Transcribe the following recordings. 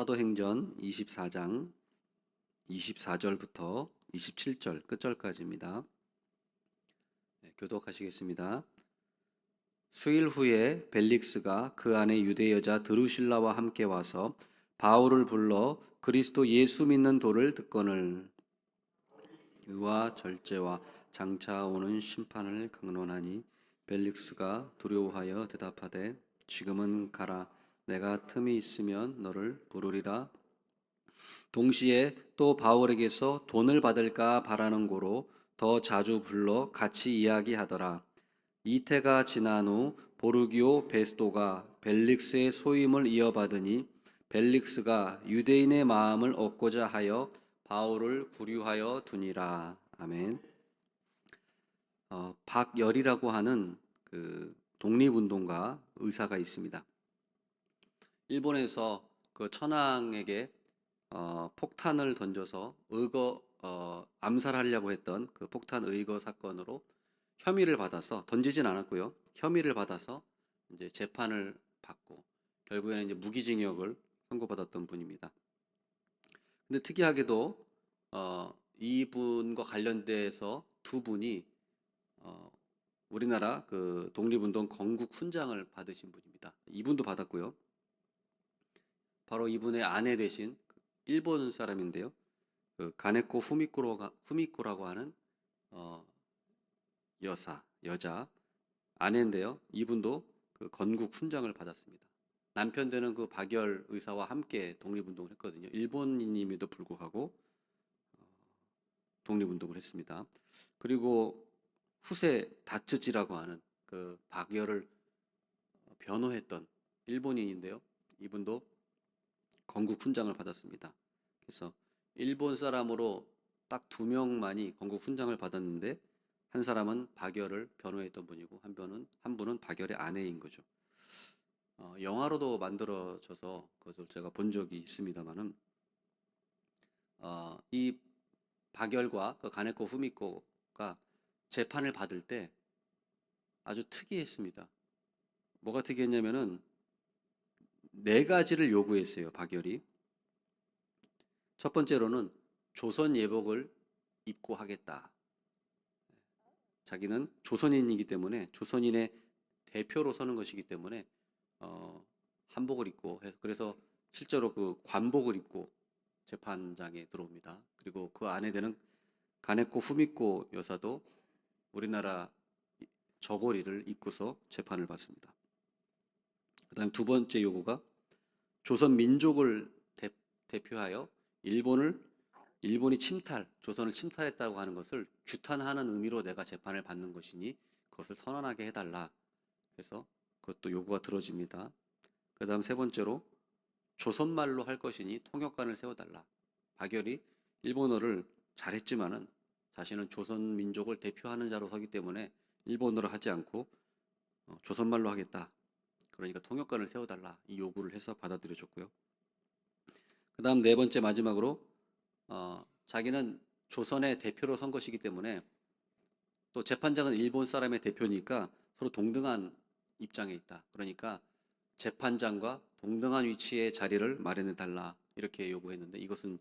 사도행전 24장 24절부터 27절 끝절까지입니다. 교독하시겠습니다. 수일 후에 벨릭스가 그 안에 유대 여자 드루실라와 함께 와서 바울을 불러 그리스도 예수 믿는 도를 듣거늘 의와 절제와 장차 오는 심판을 강론하니 벨릭스가 두려워하여 대답하되 지금은 가라. 내가 틈이 있으면 너를 부르리라. 동시에 또 바울에게서 돈을 받을까 바라는 고로 더 자주 불러 같이 이야기하더라. 이태가 지난 후 보르기오 베스도가 벨릭스의 소임을 이어받으니 벨릭스가 유대인의 마음을 얻고자 하여 바울을 구류하여 두니라. 아멘. 박열이라고 하는 그 독립운동가 의사가 있습니다. 일본에서 그 천황에게 폭탄을 던져서 암살하려고 했던 그 폭탄 의거 사건으로 혐의를 받아서, 던지진 않았고요, 혐의를 받아서 이제 재판을 받고 결국에는 이제 무기징역을 선고받았던 분입니다. 근데 특이하게도 이분과 관련돼서 두 분이 우리나라 그 독립운동 건국 훈장을 받으신 분입니다. 이분도 받았고요. 바로 이분의 아내 되신 일본 사람인데요. 그 가네코 후미코라고 하는 여자 아내인데요. 이분도 그 건국 훈장을 받았습니다. 남편 되는 그 박열 의사와 함께 독립운동을 했거든요. 일본인임에도 불구하고 독립운동을 했습니다. 그리고 후세 다츠지라고 하는 그 박열을 변호했던 일본인인데요. 이분도 건국 훈장을 받았습니다. 그래서 일본 사람으로 딱 2명만이 건국 훈장을 받았는데 한 사람은 박열을 변호했던 분이고 한 분은 박열의 아내인 거죠. 영화로도 만들어져서 그것을 제가 본 적이 있습니다만은 이 박열과 그 가네코 후미코가 재판을 받을 때 아주 특이했습니다. 뭐가 특이했냐면은 4가지를 요구했어요. 박열이. 첫 번째로는 조선 예복을 입고 하겠다. 자기는 조선인이기 때문에, 조선인의 대표로 서는 것이기 때문에 한복을 입고 해서, 그래서 실제로 그 관복을 입고 재판장에 들어옵니다. 그리고 그 아내 되는 가네코 후미코 여사도 우리나라 저고리를 입고서 재판을 받습니다. 그다음 두 번째 요구가 조선 민족을 대표하여 일본이 조선을 침탈했다고 하는 것을 규탄하는 의미로 내가 재판을 받는 것이니 그것을 선언하게 해달라. 그래서 그것도 요구가 들어집니다. 그 다음 세 번째로 조선말로 할 것이니 통역관을 세워달라. 박열이 일본어를 잘했지만은 자신은 조선 민족을 대표하는 자로 서기 때문에 일본어로 하지 않고 조선말로 하겠다. 그러니까 통역관을 세워달라. 이 요구를 해서 받아들여졌고요. 그 다음 네 번째 마지막으로 자기는 조선의 대표로 선 것이기 때문에, 또 재판장은 일본 사람의 대표니까 서로 동등한 입장에 있다. 그러니까 재판장과 동등한 위치의 자리를 마련해 달라. 이렇게 요구했는데 이것은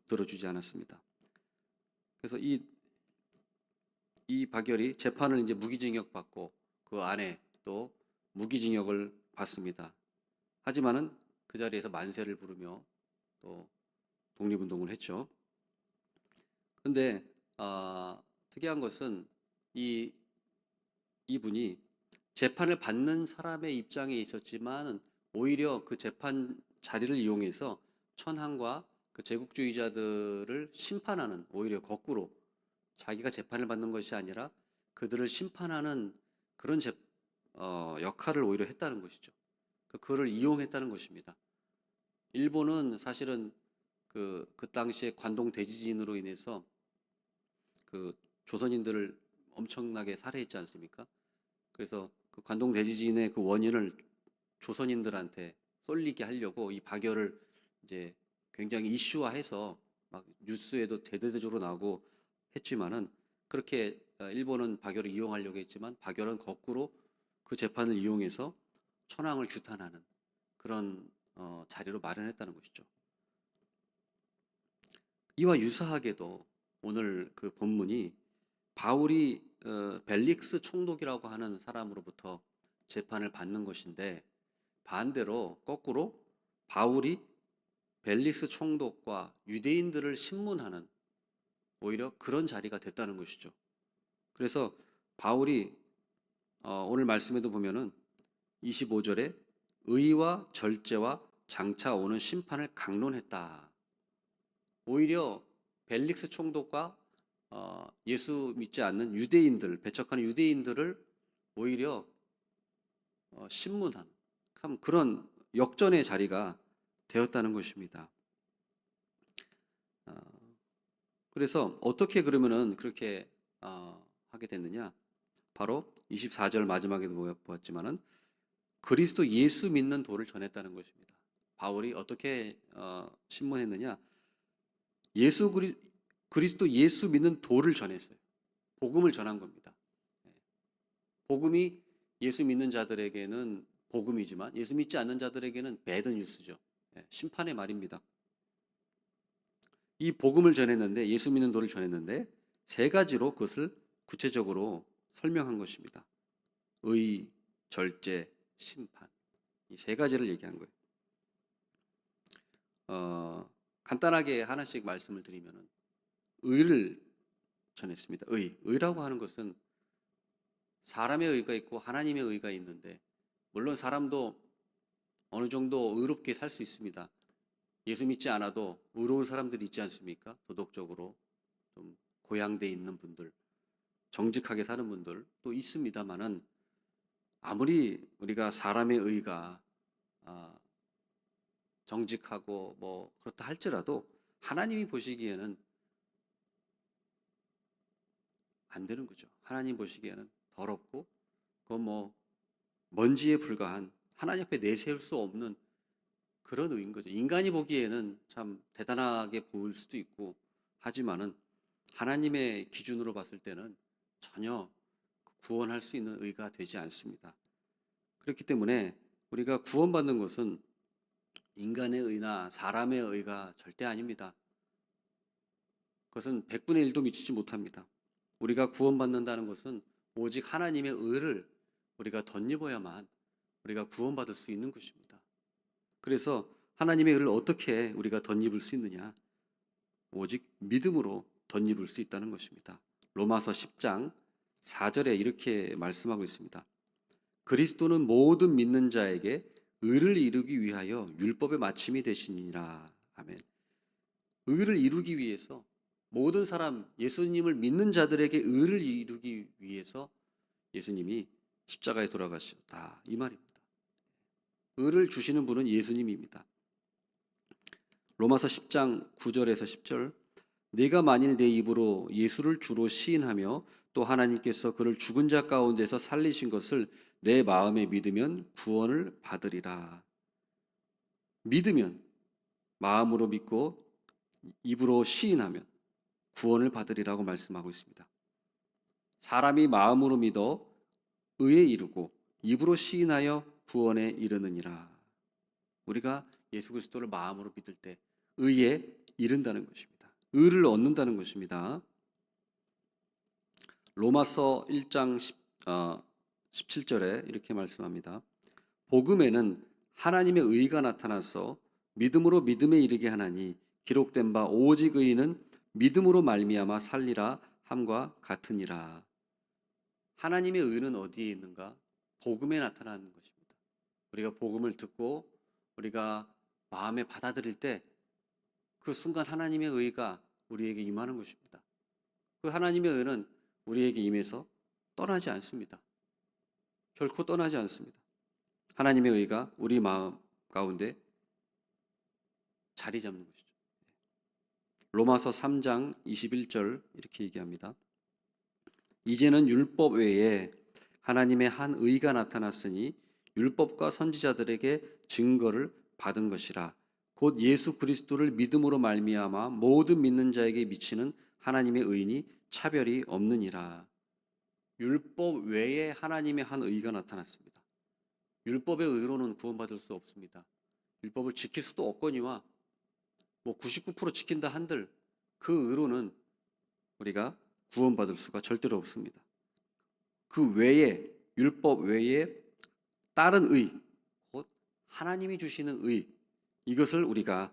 들어주지 않았습니다. 그래서 이 박열이 재판을 이제 무기징역 받고 그 안에 또 무기징역을 받습니다. 하지만은 그 자리에서 만세를 부르며 또 독립운동을 했죠. 그런데 특이한 것은 이분이 재판을 받는 사람의 입장에 있었지만 오히려 그 재판 자리를 이용해서 천황과 그 제국주의자들을 심판하는, 오히려 거꾸로 자기가 재판을 받는 것이 아니라 그들을 심판하는 그런 역할을 오히려 했다는 것이죠. 그를 이용했다는 것입니다. 일본은 사실은 그 당시에 관동 대지진으로 인해서 그 조선인들을 엄청나게 살해했지 않습니까? 그래서 그 관동 대지진의 그 원인을 조선인들한테 쏠리게 하려고 이 박열을 이제 굉장히 이슈화해서 막 뉴스에도 대대적으로 나오고 했지만은, 그렇게 일본은 박열을 이용하려고 했지만 박열은 거꾸로 그 재판을 이용해서 천황을 규탄하는 그런 자리로 마련했다는 것이죠. 이와 유사하게도 오늘 그 본문이 바울이 벨릭스 총독이라고 하는 사람으로부터 재판을 받는 것인데, 반대로 거꾸로 바울이 벨릭스 총독과 유대인들을 신문하는 오히려 그런 자리가 됐다는 것이죠. 그래서 바울이 오늘 말씀에도 보면은 25절에 의와 절제와 장차 오는 심판을 강론했다. 오히려 벨릭스 총독과 예수 믿지 않는 유대인들, 배척하는 유대인들을 오히려 신문한 참 그런 역전의 자리가 되었다는 것입니다. 그래서 어떻게 그러면은 그렇게 하게 됐느냐? 바로 24절 마지막에도 보았지만은 그리스도 예수 믿는 도를 전했다는 것입니다. 바울이 어떻게 신문했느냐? 그리스도 예수 믿는 도를 전했어요. 복음을 전한 겁니다. 복음이 예수 믿는 자들에게는 복음이지만 예수 믿지 않는 자들에게는 배드 뉴스죠. 심판의 말입니다. 이 복음을 전했는데, 예수 믿는 도를 전했는데 세 가지로 그것을 구체적으로 설명한 것입니다. 의, 절제, 심판. 이 세 가지를 얘기한 거예요. 간단하게 하나씩 말씀을 드리면은 의를 전했습니다. 의라고 하는 것은 사람의 의가 있고 하나님의 의가 있는데, 물론 사람도 어느 정도 의롭게 살 수 있습니다. 예수 믿지 않아도 의로운 사람들이 있지 않습니까? 도덕적으로 좀 고양돼 있는 분들, 정직하게 사는 분들 또 있습니다만은, 아무리 우리가 사람의 의가 정직하고 뭐 그렇다 할지라도 하나님이 보시기에는 안 되는 거죠. 하나님 보시기에는 더럽고 그건 뭐 먼지에 불과한, 하나님 앞에 내세울 수 없는 그런 의인 거죠. 인간이 보기에는 참 대단하게 보일 수도 있고 하지만은 하나님의 기준으로 봤을 때는 전혀 구원할 수 있는 의가 되지 않습니다. 그렇기 때문에 우리가 구원받는 것은 인간의 의나 사람의 의가 절대 아닙니다. 그것은 100분의 1도 미치지 못합니다. 우리가 구원받는다는 것은 오직 하나님의 의를 우리가 덧입어야만 우리가 구원받을 수 있는 것입니다. 그래서 하나님의 의를 어떻게 우리가 덧입을 수 있느냐? 오직 믿음으로 덧입을 수 있다는 것입니다. 로마서 10장 4절에 이렇게 말씀하고 있습니다. 그리스도는 모든 믿는 자에게 의를 이루기 위하여 율법의 마침이 되시니라. 아멘. 의를 이루기 위해서 모든 사람, 예수님을 믿는 자들에게 의를 이루기 위해서 예수님이 십자가에 돌아가셨다, 이 말입니다. 의를 주시는 분은 예수님입니다. 로마서 10장 9절에서 10절, 네가 만일 내 입으로 예수를 주로 시인하며 또 하나님께서 그를 죽은 자 가운데서 살리신 것을 내 마음에 믿으면 구원을 받으리라. 믿으면, 마음으로 믿고 입으로 시인하면 구원을 받으리라고 말씀하고 있습니다. 사람이 마음으로 믿어 의에 이르고 입으로 시인하여 구원에 이르느니라. 우리가 예수 그리스도를 마음으로 믿을 때 의에 이른다는 것입니다. 의를 얻는다는 것입니다. 로마서 1장 17절에 이렇게 말씀합니다. 복음에는 하나님의 의가 나타나서 믿음으로 믿음에 이르게 하나니 기록된 바 오직 의인은 믿음으로 말미암아 살리라 함과 같으니라. 하나님의 의는 어디에 있는가? 복음에 나타나는 것입니다. 우리가 복음을 듣고 우리가 마음에 받아들일 때 그 순간 하나님의 의가 우리에게 임하는 것입니다. 그 하나님의 의는 우리에게 임해서 떠나지 않습니다. 결코 떠나지 않습니다. 하나님의 의가 우리 마음 가운데 자리 잡는 것이죠. 로마서 3장 21절 이렇게 얘기합니다. 이제는 율법 외에 하나님의 한 의가 나타났으니 율법과 선지자들에게 증거를 받은 것이라. 곧 예수 그리스도를 믿음으로 말미암아 모든 믿는 자에게 미치는 하나님의 의니 차별이 없느니라. 율법 외에 하나님의 한 의가 나타났습니다. 율법의 의로는 구원받을 수 없습니다. 율법을 지킬 수도 없거니와 뭐 99% 지킨다 한들 그 의로는 우리가 구원받을 수가 절대로 없습니다. 그 외에 율법 외에 다른 의, 곧 하나님이 주시는 의, 이것을 우리가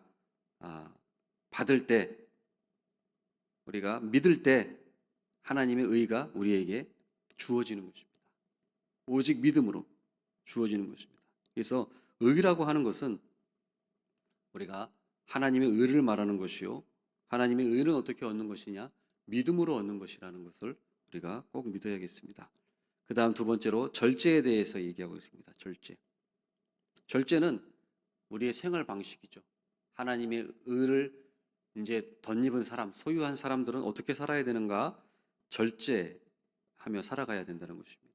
받을 때, 우리가 믿을 때 하나님의 의가 우리에게 주어지는 것입니다. 오직 믿음으로 주어지는 것입니다. 그래서 의라고 하는 것은 우리가 하나님의 의를 말하는 것이요, 하나님의 의는 어떻게 얻는 것이냐? 믿음으로 얻는 것이라는 것을 우리가 꼭 믿어야겠습니다. 그 다음 두 번째로 절제에 대해서 얘기하고 있습니다. 절제. 절제는 우리의 생활 방식이죠. 하나님의 의를 이제 덧입은 사람, 소유한 사람들은 어떻게 살아야 되는가? 절제하며 살아가야 된다는 것입니다.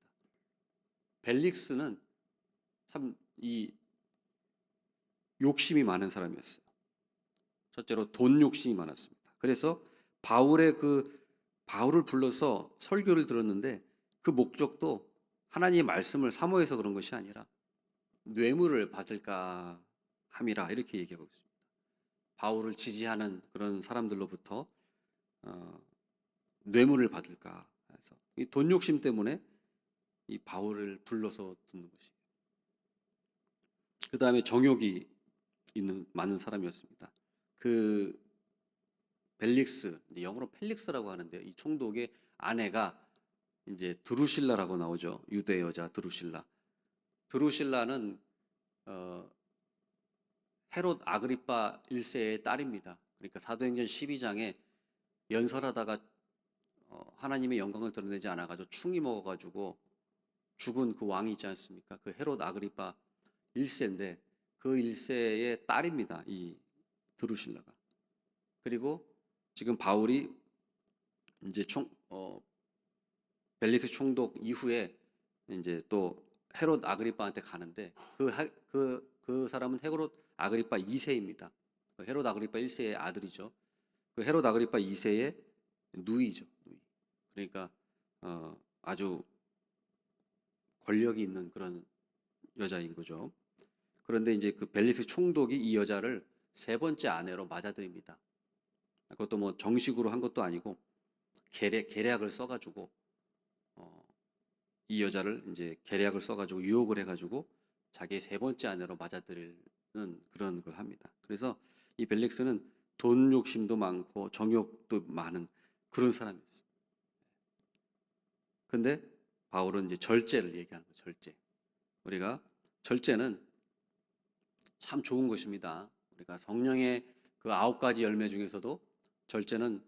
벨릭스는 참 이 욕심이 많은 사람이었어요. 첫째로 돈 욕심이 많았습니다. 그래서 바울을 불러서 설교를 들었는데 그 목적도 하나님의 말씀을 사모해서 그런 것이 아니라 뇌물을 받을까 함이라 이렇게 얘기하고 있습니다. 바울을 지지하는 그런 사람들로부터 뇌물을 받을까 해서 이 돈 욕심 때문에 이 바울을 불러서 듣는 것이에요. 그 다음에 정욕이 있는 많은 사람이었습니다. 그 벨릭스, 영어로 펠릭스라고 하는데요. 이 총독의 아내가 이제 드루실라라고 나오죠. 유대 여자 드루실라. 드루실라는 헤롯 아그리파 1세의 딸입니다. 그러니까 사도행전 12장에 연설하다가 하나님의 영광을 드러내지 않아가지고 충이 먹어가지고 죽은 그 왕이 있지 않습니까? 그 헤롯 아그리파 1세인데 그 1세의 딸입니다. 이 드루실라가. 그리고 지금 바울이 이제 벨리스 총독 이후에 이제 또 헤롯 아그리파한테 가는데 그 사람은 헤롯 아그리파 2세입니다. 헤롯 아그리파 1세의 아들이죠. 그 헤롯 아그리파 2세의 누이죠. 누이. 그러니까 아주 권력이 있는 그런 여자인 거죠. 그런데 이제 그 벨리스 총독이 이 여자를 세 번째 아내로 맞아들입니다. 그것도 뭐 정식으로 한 것도 아니고 계략을 써가지고 이 여자를 이제 계략을 써가지고 유혹을 해가지고 자기의 세 번째 아내로 맞아들이는 그런 걸 합니다. 그래서 이 벨릭스는 돈 욕심도 많고 정욕도 많은 그런 사람이었어요. 근데 바울은 이제 절제를 얘기하는 거예요. 절제. 우리가 절제는 참 좋은 것입니다. 우리가 성령의 그 9가지 열매 중에서도 절제는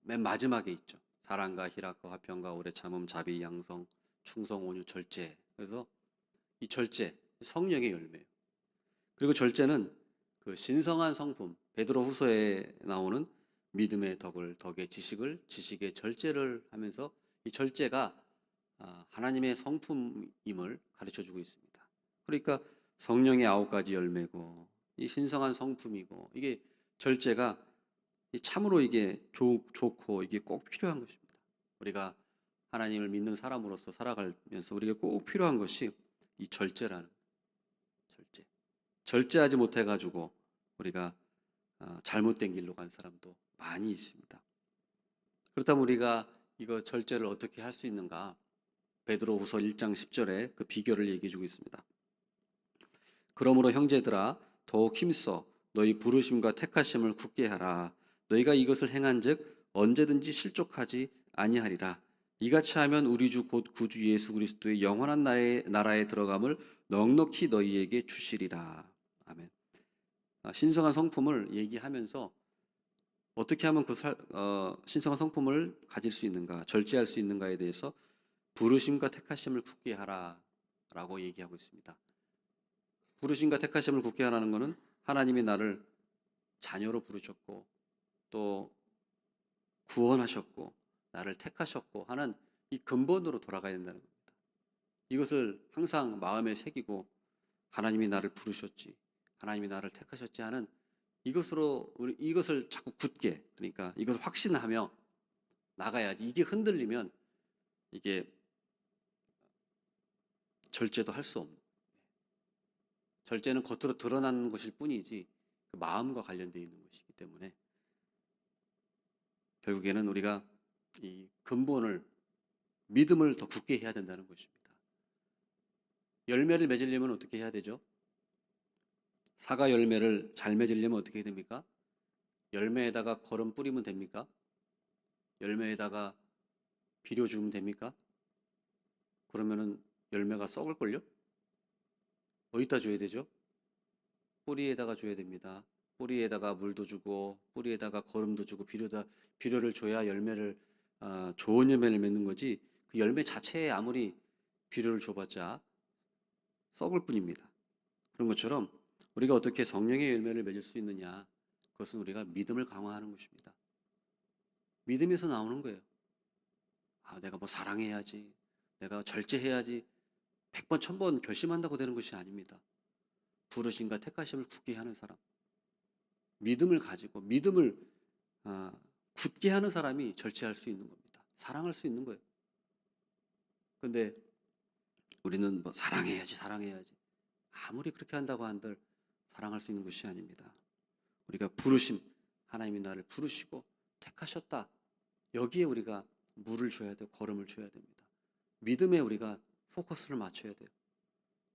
맨 마지막에 있죠. 사랑과 희락과 화평과 오래 참음 자비 양성 충성 온유 절제. 그래서 이 절제 성령의 열매예요. 그리고 절제는 그 신성한 성품 베드로후서에 나오는 믿음의 덕의 지식의 절제를 하면서 이 절제가 하나님의 성품임을 가르쳐주고 있습니다. 그러니까 성령의 9가지 열매고 이 신성한 성품이고 이게 절제가 참으로 이게 좋고 이게 꼭 필요한 것입니다. 우리가 하나님을 믿는 사람으로서 살아가면서 우리가 꼭 필요한 것이 이 절제라는 절제. 절제하지 못해가지고 우리가 잘못된 길로 간 사람도 많이 있습니다. 그렇다면 우리가 이거 절제를 어떻게 할 수 있는가? 베드로후서 1장 10절에 그 비결을 얘기해주고 있습니다. 그러므로 형제들아 더욱 힘써 너희 부르심과 택하심을 굳게 하라. 너희가 이것을 행한즉 언제든지 실족하지 아니하리라. 이같이 하면 우리 주 곧 구주 예수 그리스도의 영원한 나라에 들어감을 넉넉히 너희에게 주시리라. 아멘. 신성한 성품을 얘기하면서 어떻게 하면 신성한 성품을 가질 수 있는가, 절제할 수 있는가에 대해서 부르심과 택하심을 굳게 하라라고 얘기하고 있습니다. 부르심과 택하심을 굳게 하라는 것은 하나님이 나를 자녀로 부르셨고 또 구원하셨고 나를 택하셨고 하는 이 근본으로 돌아가야 된다는 겁니다. 이것을 항상 마음에 새기고 하나님이 나를 부르셨지, 하나님이 나를 택하셨지 하는 이것을 자꾸 굳게, 그러니까 이것을 확신하며 나가야지. 이게 흔들리면 이게 절제도 할 수 없는. 절제는 겉으로 드러나는 것일 뿐이지 그 마음과 관련되어 있는 것이기 때문에 결국에는 우리가 이 근본을 믿음을 더 굳게 해야 된다는 것입니다. 열매를 맺으려면 어떻게 해야 되죠? 사과 열매를 잘 맺으려면 어떻게 해야 됩니까? 열매에다가 거름 뿌리면 됩니까? 열매에다가 비료 주면 됩니까? 그러면은 열매가 썩을걸요? 어디다 줘야 되죠? 뿌리에다가 줘야 됩니다. 뿌리에다가 물도 주고 뿌리에다가 거름도 주고 비료를 줘야 열매를 좋은 열매를 맺는 거지. 그 열매 자체에 아무리 비료를 줘봤자 썩을 뿐입니다. 그런 것처럼 우리가 어떻게 성령의 열매를 맺을 수 있느냐? 그것은 우리가 믿음을 강화하는 것입니다. 믿음에서 나오는 거예요. 내가 뭐 사랑해야지, 내가 절제해야지, 100번, 1000번 결심한다고 되는 것이 아닙니다. 부르심과 택하심을 굳게 하는 사람, 믿음을 가지고 믿음을 아, 굳게 하는 사람이 절제할 수 있는 겁니다. 사랑할 수 있는 거예요. 그런데 우리는 뭐 사랑해야지, 사랑해야지. 아무리 그렇게 한다고 한들 사랑할 수 있는 것이 아닙니다. 우리가 부르심, 하나님이 나를 부르시고 택하셨다. 여기에 우리가 물을 줘야 돼요. 걸음을 줘야 됩니다. 믿음에 우리가 포커스를 맞춰야 돼요.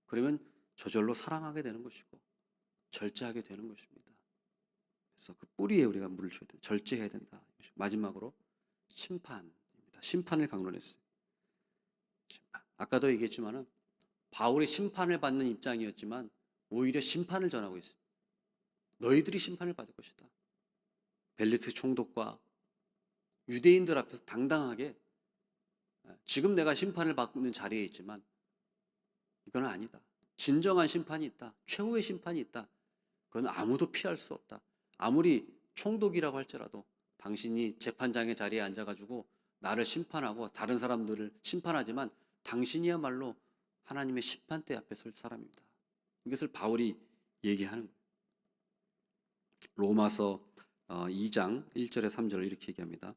그러면 저절로 사랑하게 되는 것이고 절제하게 되는 것입니다. 그래서 그 뿌리에 우리가 물을 줘야 돼요. 절제해야 된다. 마지막으로 심판입니다. 심판을 강론했어요. 심판. 아까도 얘기했지만은 바울이 심판을 받는 입장이었지만 오히려 심판을 전하고 있어요. 너희들이 심판을 받을 것이다. 벨리스 총독과 유대인들 앞에서 당당하게 지금 내가 심판을 받는 자리에 있지만 이건 아니다. 진정한 심판이 있다. 최후의 심판이 있다. 그건 아무도 피할 수 없다. 아무리 총독이라고 할지라도 당신이 재판장의 자리에 앉아가지고 나를 심판하고 다른 사람들을 심판하지만 당신이야말로 하나님의 심판대 앞에 설 사람입니다. 이것을 바울이 얘기하는 거예요. 로마서 2장 1절에 3절을 이렇게 얘기합니다.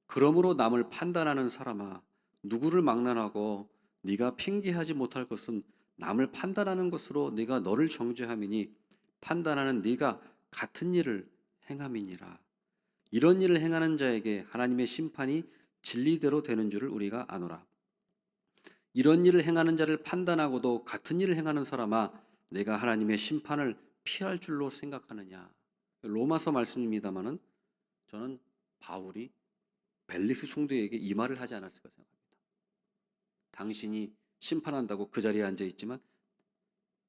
그러므로 남을 판단하는 사람아 누구를 막론하고 네가 핑계하지 못할 것은 남을 판단하는 것으로 네가 너를 정죄함이니 판단하는 네가 같은 일을 행함이니라. 이런 일을 행하는 자에게 하나님의 심판이 진리대로 되는 줄을 우리가 아노라. 이런 일을 행하는 자를 판단하고도 같은 일을 행하는 사람아 내가 하나님의 심판을 피할 줄로 생각하느냐. 로마서 말씀입니다마는 저는 바울이 벨릭스 총독에게 이 말을 하지 않았을까 생각합니다. 당신이 심판한다고 그 자리에 앉아 있지만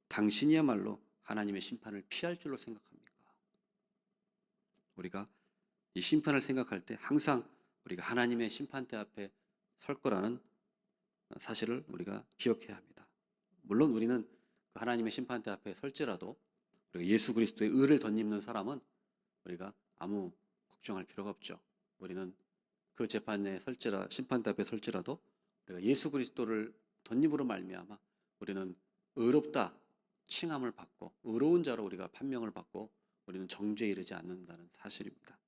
당신이야말로 하나님의 심판을 피할 줄로 생각합니까? 우리가 이 심판을 생각할 때 항상 우리가 하나님의 심판대 앞에 설 거라는 사실을 우리가 기억해야 합니다. 물론 우리는 그 하나님의 심판대 앞에 설지라도 우리가 예수 그리스도의 의를 덧입는 사람은 우리가 아무 걱정할 필요가 없죠. 우리는 그 재판에 심판대 앞에 설지라도 우리가 예수 그리스도를 덧입으로 말미암아 우리는 의롭다 칭함을 받고 의로운 자로 우리가 판명을 받고 우리는 정죄에 이르지 않는다는 사실입니다.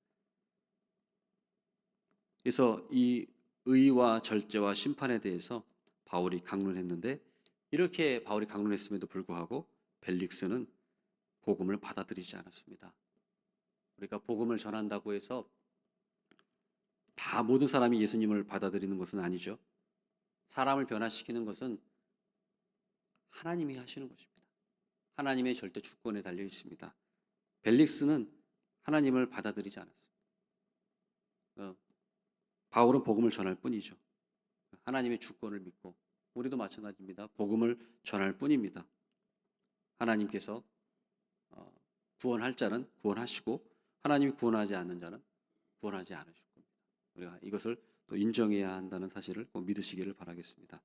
그래서 이 의와 절제와 심판에 대해서 바울이 강론했는데 이렇게 바울이 강론했음에도 불구하고 벨릭스는 복음을 받아들이지 않았습니다. 우리가 복음을 전한다고 해서 다 모든 사람이 예수님을 받아들이는 것은 아니죠. 사람을 변화시키는 것은 하나님이 하시는 것입니다. 하나님의 절대 주권에 달려 있습니다. 벨릭스는 하나님을 받아들이지 않았습니다. 바울은 복음을 전할 뿐이죠. 하나님의 주권을 믿고 우리도 마찬가지입니다. 복음을 전할 뿐입니다. 하나님께서 구원할 자는 구원하시고 하나님이 구원하지 않는 자는 구원하지 않으실 겁니다. 우리가 이것을 또 인정해야 한다는 사실을 꼭 믿으시기를 바라겠습니다.